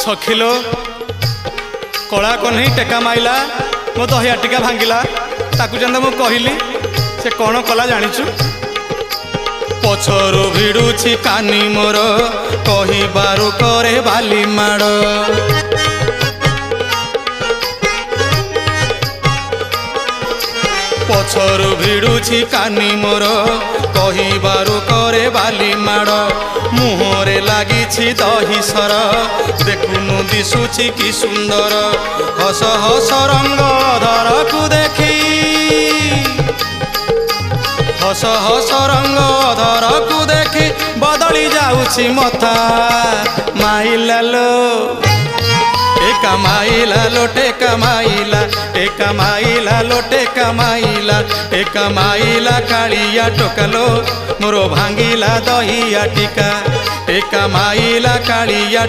सखिलो कला कन्हई टेका माइला मो दही आटिका भांगिला ताकू जेंदा मु कहली से कौन कला जानिचु पछरु भिड़ुछि कानी मोर कहिबारु करे बाली माड़ पछरु भिड़ुछि कानी मोर कहिबारु करे बाली माड़ मुहरे लागिछि दही सर देखुनु दिशुछि कि सुंदर हस हस रंग धरकु देखी हस हस रंग धरकु देखी बदली जाउछि मथा माइला लो टेका माइला लो टेका माइला टेका माइला लो टेका माइला टेका माइला कालिया टोकालो मोर भांगिला दही आटिका टेका माइला कालिया